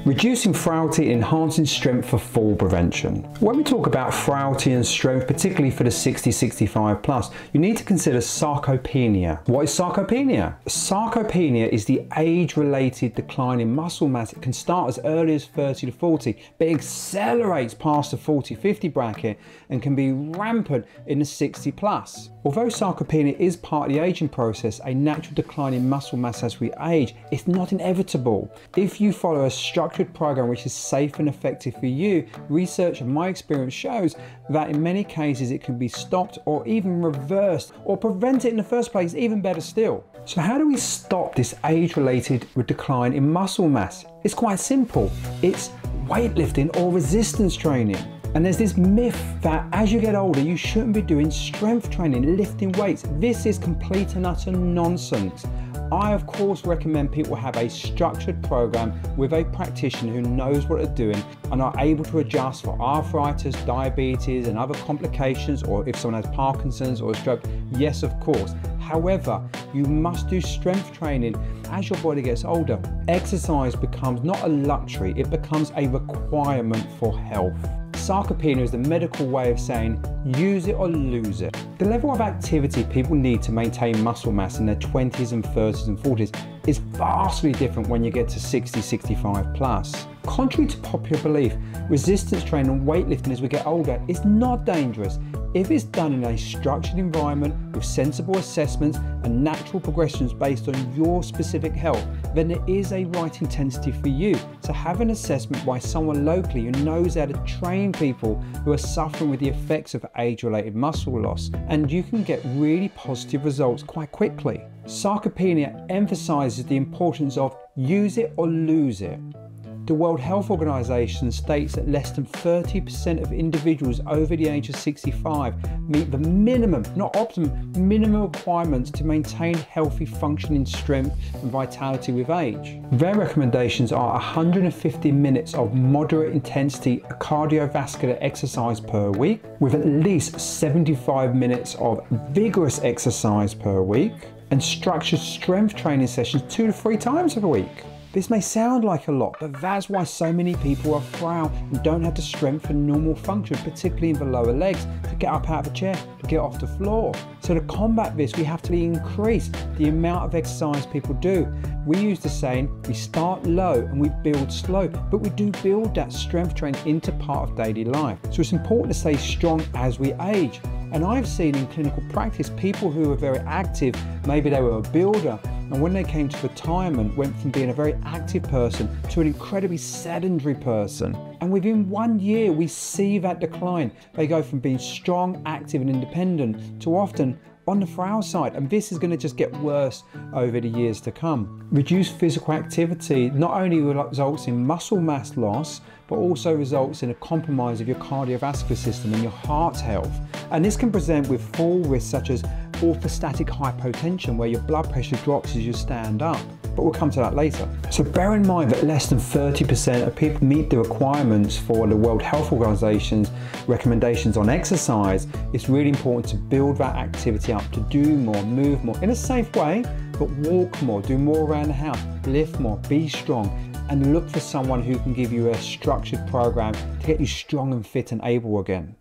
Reducing frailty, enhancing strength for fall prevention. When we talk about frailty and strength, particularly for the 60-65 plus, you need to consider sarcopenia. What is sarcopenia? Sarcopenia is the age-related decline in muscle mass. It can start as early as 30 to 40, but it accelerates past the 40-50 bracket and can be rampant in the 60 plus. Although sarcopenia is part of the aging process, a natural decline in muscle mass as we age, it's not inevitable. If you follow a structured program which is safe and effective for you, research and my experience shows that in many cases it can be stopped or even reversed or prevented in the first place, even better still. So how do we stop this age-related decline in muscle mass? It's quite simple. It's weightlifting or resistance training. And there's this myth that as you get older, you shouldn't be doing strength training, lifting weights. This is complete and utter nonsense. I, of course, recommend people have a structured program with a practitioner who knows what they're doing and are able to adjust for arthritis, diabetes, and other complications, or if someone has Parkinson's or a stroke, yes, of course. However, you must do strength training as your body gets older. Exercise becomes not a luxury, it becomes a requirement for health. Sarcopenia is the medical way of saying use it or lose it. The level of activity people need to maintain muscle mass in their 20s and 30s and 40s is vastly different when you get to 60, 65 plus. Contrary to popular belief, resistance training and weightlifting as we get older is not dangerous if it's done in a structured environment with sensible assessments and natural progressions based on your specific health. Then there is a right intensity for you. So have an assessment by someone locally who knows how to train people who are suffering with the effects of age-related muscle loss, and you can get really positive results quite quickly. Sarcopenia emphasizes the importance of use it or lose it. The World Health Organization states that less than 30% of individuals over the age of 65 meet the minimum, not optimum, minimum requirements to maintain healthy functioning strength and vitality with age. Their recommendations are 150 minutes of moderate intensity cardiovascular exercise per week, with at least 75 minutes of vigorous exercise per week, and structured strength training sessions 2 to 3 times a week. This may sound like a lot, but that's why so many people are frail and don't have the strength for normal function, particularly in the lower legs, to get up out of a chair, to get off the floor. So to combat this, we have to increase the amount of exercise people do. We use the saying, we start low and we build slow, but we do build that strength training into part of daily life. So it's important to stay strong as we age. And I've seen in clinical practice people who are very active, maybe they were a builder, and when they came to retirement went from being a very active person to an incredibly sedentary person. And within 1 year we see that decline. They go from being strong, active and independent to often on the frail side, and this is going to just get worse over the years to come. Reduced physical activity not only results in muscle mass loss, but also results in a compromise of your cardiovascular system and your heart's health. And this can present with fall risks such as orthostatic hypotension, where your blood pressure drops as you stand up. But we'll come to that later. So bear in mind that less than 30% of people meet the requirements for the World Health Organization's recommendations on exercise. It's really important to build that activity up, to do more, move more in a safe way, but walk more, do more around the house, lift more, be strong, and look for someone who can give you a structured program to get you strong and fit and able again.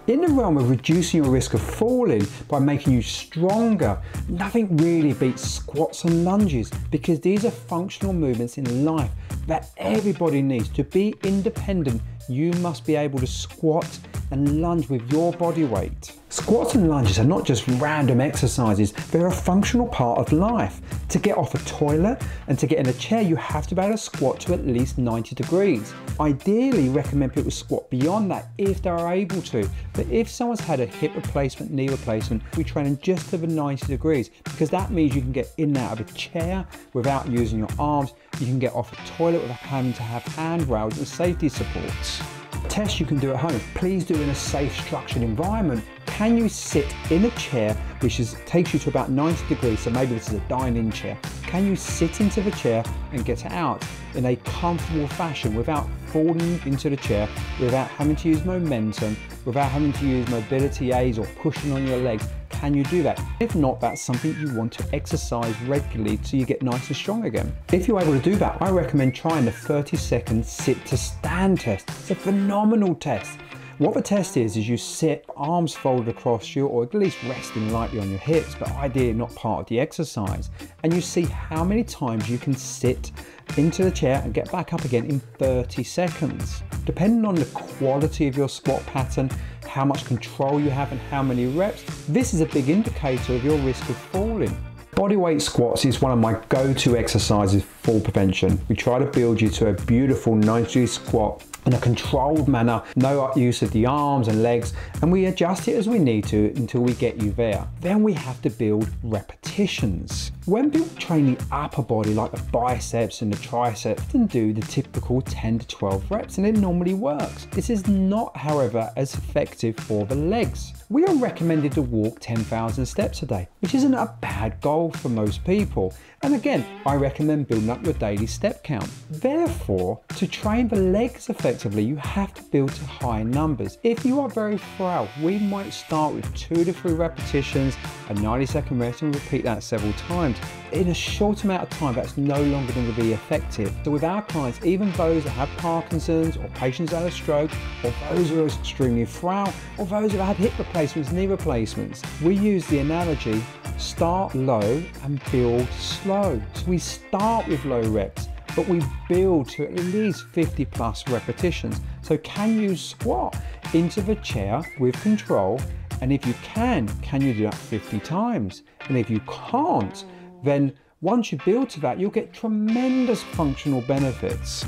In the realm of reducing your risk of falling by making you stronger, nothing really beats squats and lunges, because these are functional movements in life that everybody needs. To be independent, you must be able to squat and lunge with your body weight. Squats and lunges are not just random exercises, they're a functional part of life. To get off a toilet and to get in a chair, you have to be able to squat to at least 90 degrees. Ideally, recommend people squat beyond that if they are able to. But if someone's had a hip replacement, knee replacement, we train them just to the 90 degrees, because that means you can get in and out of a chair without using your arms. You can get off a toilet without having to have handrails and safety supports. Tests you can do at home. Please do in a safe, structured environment. Can you sit in a chair which takes you to about 90 degrees, so maybe this is a dining chair. Can you sit into the chair and get out in a comfortable fashion without falling into the chair, without having to use momentum, without having to use mobility aids or pushing on your legs? can you do that? If not, that's something you want to exercise regularly so you get nice and strong again. If you're able to do that, I recommend trying the 30-second sit to stand test. It's a phenomenal test. What the test is you sit, arms folded across you, or at least resting lightly on your hips, but ideally not part of the exercise. And you see how many times you can sit into the chair and get back up again in 30 seconds. Depending on the quality of your squat pattern, how much control you have and how many reps, this is a big indicator of your risk of falling. Bodyweight squats is one of my go-to exercises for fall prevention. We try to build you to a beautiful 90-degree squat in a controlled manner, no use of the arms and legs, and we adjust it as we need to until we get you there. Then we have to build repetitions. When people train the upper body like the biceps and the triceps, they can do the typical 10 to 12 reps and it normally works. This is not, however, as effective for the legs. We are recommended to walk 10,000 steps a day, which isn't a bad goal for most people. And again, I recommend building up your daily step count. Therefore, to train the legs effectively, you have to build to high numbers. If you are very frail, we might start with 2 to 3 repetitions, a 90-second rest, and repeat that several times. In a short amount of time, that's no longer going to be effective. So with our clients, even those that have Parkinson's or patients that have stroke, or those who are extremely frail, or those who have had hip replacements, knee replacements, we use the analogy, start low and build slow. So we start with low reps, but we build to at least 50 plus repetitions. So can you squat into the chair with control? And if you can you do that 50 times? And if you can't, then once you build to that, you'll get tremendous functional benefits.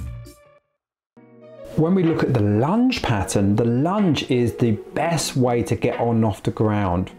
When we look at the lunge pattern, the lunge is the best way to get on and off the ground.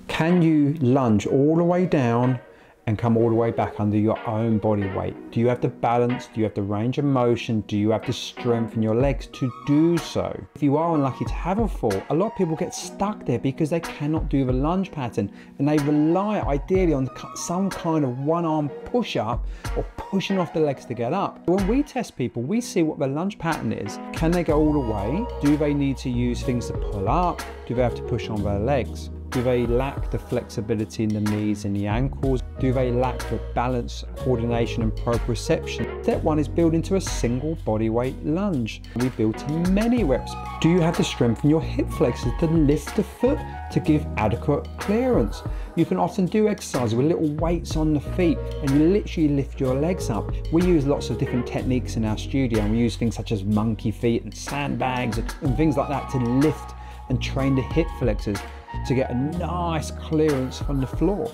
Can you lunge all the way down and come all the way back under your own body weight? Do you have the balance? Do you have the range of motion? Do you have the strength in your legs to do so? If you are unlucky to have a fall, a lot of people get stuck there because they cannot do the lunge pattern and they rely ideally on some kind of one-arm push-up or pushing off the legs to get up. When we test people, we see what the lunge pattern is. Can they go all the way? Do they need to use things to pull up? Do they have to push on their legs? Do they lack the flexibility in the knees and the ankles? Do they lack the balance, coordination and proprioception? Step 1 is build into a single bodyweight lunge. We build to many reps. Do you have the strength in your hip flexors to lift the foot to give adequate clearance? You can often do exercises with little weights on the feet and you literally lift your legs up. We use lots of different techniques in our studio and we use things such as monkey feet and sandbags and things like that to lift and train the hip flexors to get a nice clearance from the floor.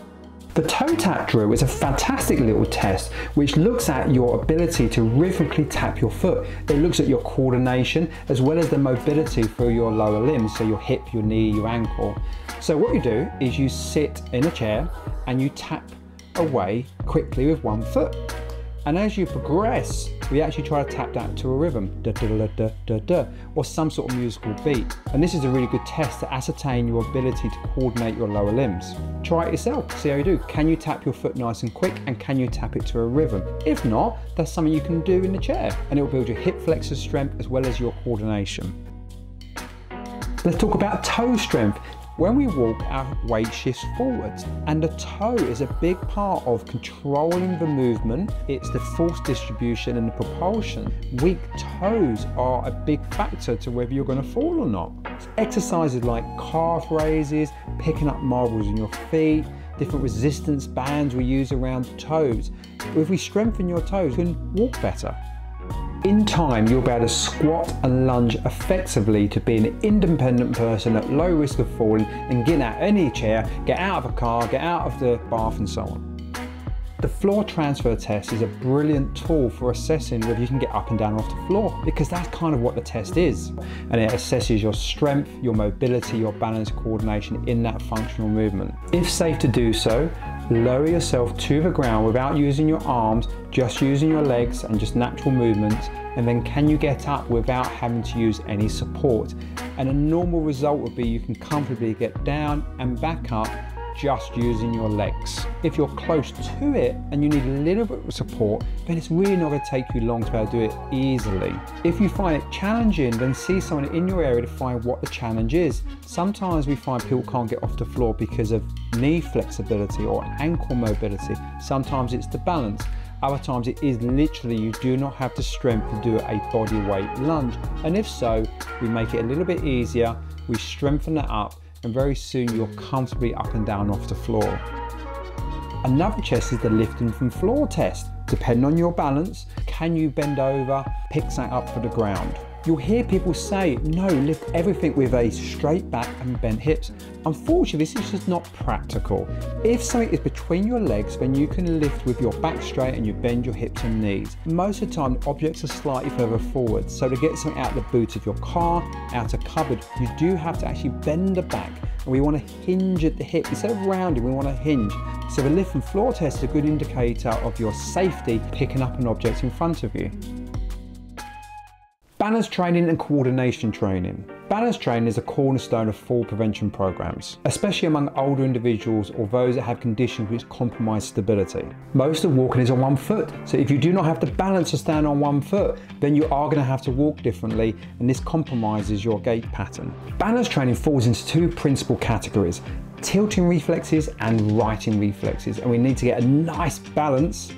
The toe tap drill is a fantastic little test which looks at your ability to rhythmically tap your foot. It looks at your coordination as well as the mobility for your lower limbs, so your hip, your knee, your ankle. So what you do is you sit in a chair and you tap away quickly with one foot. And as you progress, we actually try to tap that to a rhythm, da da da da da da, or some sort of musical beat. And this is a really good test to ascertain your ability to coordinate your lower limbs. Try it yourself, see how you do. Can you tap your foot nice and quick, and can you tap it to a rhythm? If not, that's something you can do in the chair, and it will build your hip flexor strength as well as your coordination. Let's talk about toe strength. When we walk, our weight shifts forwards, and the toe is a big part of controlling the movement. It's the force distribution and the propulsion. Weak toes are a big factor to whether you're going to fall or not. Exercises like calf raises, picking up marbles in your feet, different resistance bands we use around the toes. If we strengthen your toes, you can walk better. In time, you'll be able to squat and lunge effectively to be an independent person at low risk of falling and get out of any chair, get out of a car, get out of the bath and so on. The floor transfer test is a brilliant tool for assessing whether you can get up and down off the floor, because that's kind of what the test is. And it assesses your strength, your mobility, your balance, coordination in that functional movement. If safe to do so, lower yourself to the ground without using your arms, just using your legs and just natural movements, and then can you get up without having to use any support? And a normal result would be you can comfortably get down and back up just using your legs. If you're close to it and you need a little bit of support, then it's really not going to take you long to be able to do it easily. If you find it challenging, then see someone in your area to find what the challenge is. Sometimes we find people can't get off the floor because of knee flexibility or ankle mobility. Sometimes it's the balance. Other times it is literally you do not have the strength to do a body weight lunge. And if so, we make it a little bit easier, we strengthen that up, and very soon you're comfortably up and down off the floor. Another test is the lifting from floor test. Depending on your balance, can you bend over, pick something up from the ground? You'll hear people say, no, lift everything with a straight back and bent hips. Unfortunately, this is just not practical. If something is between your legs, then you can lift with your back straight and you bend your hips and knees. Most of the time, objects are slightly further forward. So to get something out of the boot of your car, out of cupboard, you do have to actually bend the back. And we want to hinge at the hip. Instead of rounding, we want to hinge. So the lift and floor test is a good indicator of your safety picking up an object in front of you. Balance training and coordination training. Balance training is a cornerstone of fall prevention programs, especially among older individuals or those that have conditions which compromise stability. Most of walking is on one foot, so if you do not have the balance to stand on one foot, then you are going to have to walk differently, and this compromises your gait pattern. Balance training falls into two principal categories: tilting reflexes and righting reflexes, and we need to get a nice balance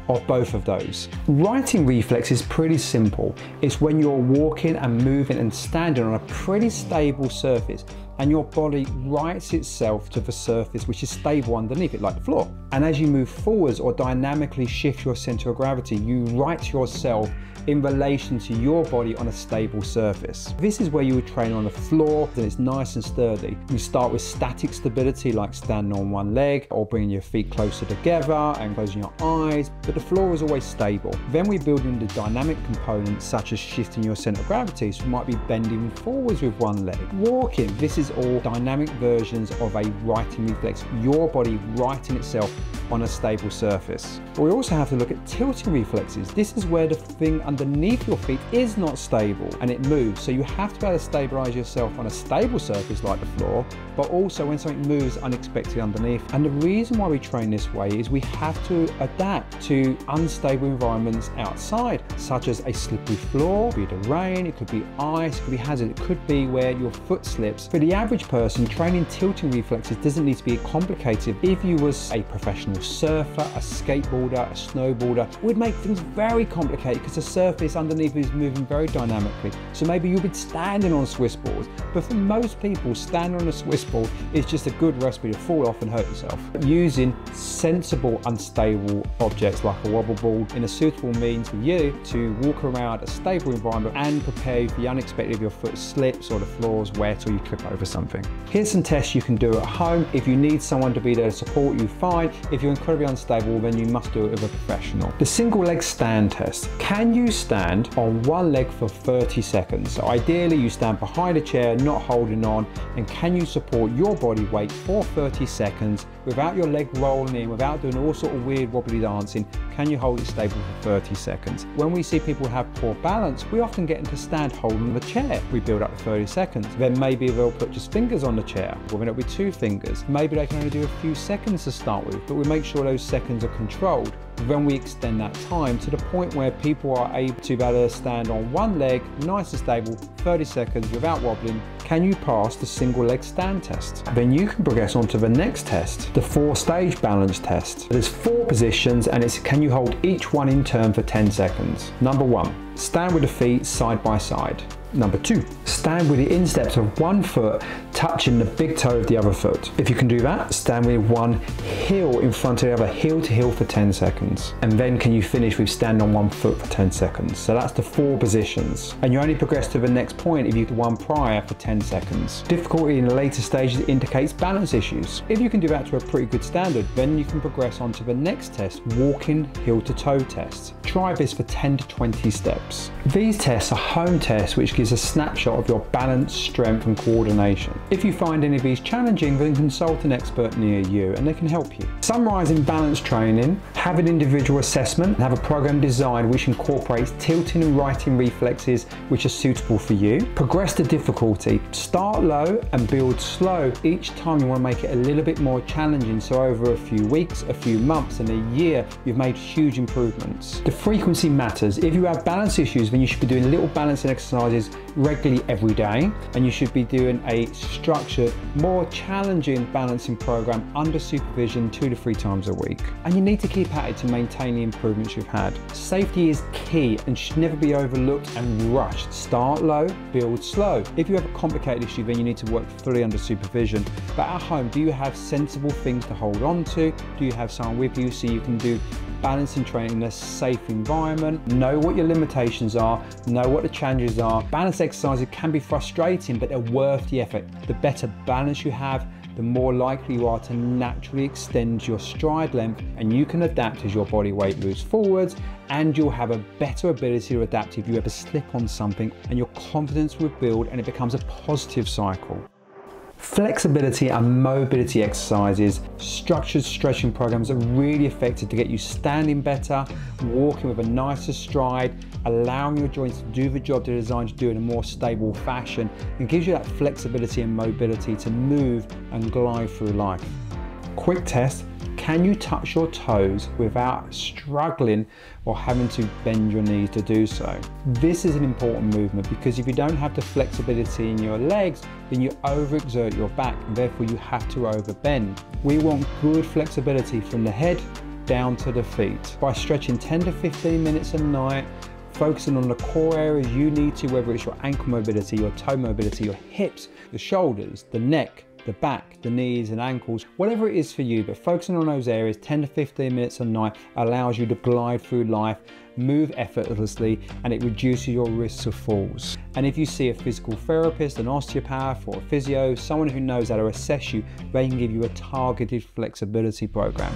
of both of those. Righting reflex is pretty simple. It's when you're walking and moving and standing on a pretty stable surface and your body rights itself to the surface which is stable underneath it, like the floor. And as you move forwards or dynamically shift your center of gravity, you right yourself in relation to your body on a stable surface. This is where you would train on the floor, and it's nice and sturdy. You start with static stability, like standing on one leg or bringing your feet closer together and closing your eyes, but the floor is always stable. Then we build in the dynamic components such as shifting your center of gravity, so you might be bending forwards with one leg. Walking, this is all dynamic versions of a righting reflex, your body righting itself on a stable surface. But we also have to look at tilting reflexes. This is where the thing underneath your feet is not stable and it moves. So you have to be able to stabilize yourself on a stable surface like the floor, but also when something moves unexpectedly underneath. And the reason why we train this way is we have to adapt to unstable environments outside, such as a slippery floor, it could be the rain, it could be ice, it could be hazard, it could be where your foot slips. For the average person, training tilting reflexes doesn't need to be complicated. If you was a professional surfer, a skateboarder, a snowboarder, it would make things very complicated because the surface underneath is moving very dynamically. So maybe you'll be standing on Swiss balls, but for most people, standing on a Swiss ball is just a good recipe to fall off and hurt yourself. Using sensible, unstable objects like a wobble ball in a suitable means for you to walk around a stable environment and prepare for the unexpected if your foot slips or the floor is wet or you trip over something. Here's some tests you can do at home. If you need someone to be there to support you, fine. If you're incredibly unstable, then you must do it with a professional. The single leg stand test. Can you stand on one leg for 30 seconds? So ideally you stand behind a chair, not holding on, and can you support your body weight for 30 seconds without your leg rolling in, without doing all sort of weird wobbly dancing? Can you hold it stable for 30 seconds? When we see people have poor balance, we often get them to stand holding the chair. We build up to 30 seconds. Then maybe they'll put just fingers on the chair, or then it'll be 2 fingers. Maybe they can only do a few seconds to start with, but we make sure those seconds are controlled. Then we extend that time to the point where people are able to stand on one leg, nice and stable, 30 seconds without wobbling. Can you pass the single leg stand test? Then you can progress on to the next test, the 4-stage balance test. There's 4 positions and it's can you hold each one in turn for 10 seconds. Number 1, stand with the feet side by side. Number 2, stand with the insteps of one foot touching the big toe of the other foot. If you can do that, stand with one heel in front of the other, heel to heel for 10 seconds. And then can you finish with stand on one foot for 10 seconds. So that's the 4 positions. And you only progress to the next point if you do one prior for 10 seconds. Difficulty in the later stages indicates balance issues. If you can do that to a pretty good standard, then you can progress on to the next test, walking heel to toe test. try this for 10 to 20 steps. These tests are home tests which gives a snapshot of your balance, strength and coordination. If you find any of these challenging, then consult an expert near you and they can help you. Summarising balance training: have an individual assessment and have a program designed which incorporates tilting and righting reflexes which are suitable for you. Progress the difficulty. Start low and build slow. Each time you want to make it a little bit more challenging, so over a few weeks, a few months and a year you've made huge improvements. The frequency matters. If you have balance issues, then you should be doing little balancing exercises regularly every day, and you should be doing a structured, more challenging balancing program under supervision 2 to 3 times a week. And you need to keep at it to maintain the improvements you've had. Safety is key and should never be overlooked and rushed. Start low, build slow. If you have a complicated issue, then you need to work fully under supervision. But at home, do you have sensible things to hold on to? Do you have someone with you so you can do balancing training in a safe environment? Know what your limitations are, know what the challenges are. Balance exercises can be frustrating, but they're worth the effort. The better balance you have, the more likely you are to naturally extend your stride length, and you can adapt as your body weight moves forwards, and you'll have a better ability to adapt if you ever slip on something, and your confidence will build and it becomes a positive cycle. Flexibility and mobility exercises, structured stretching programs are really effective to get you standing better, walking with a nicer stride, allowing your joints to do the job they're designed to do in a more stable fashion, and gives you that flexibility and mobility to move and glide through life. Quick test: can you touch your toes without struggling or having to bend your knees to do so? This is an important movement because if you don't have the flexibility in your legs, then you overexert your back and therefore you have to overbend. We want good flexibility from the head down to the feet. By stretching 10 to 15 minutes a night, focusing on the core areas you need to, whether it's your ankle mobility, your toe mobility, your hips, the shoulders, the neck, the back, the knees and ankles, whatever it is for you, but focusing on those areas 10 to 15 minutes a night allows you to glide through life, move effortlessly, and it reduces your risks of falls. And if you see a physical therapist, an osteopath or a physio, someone who knows how to assess you, they can give you a targeted flexibility program.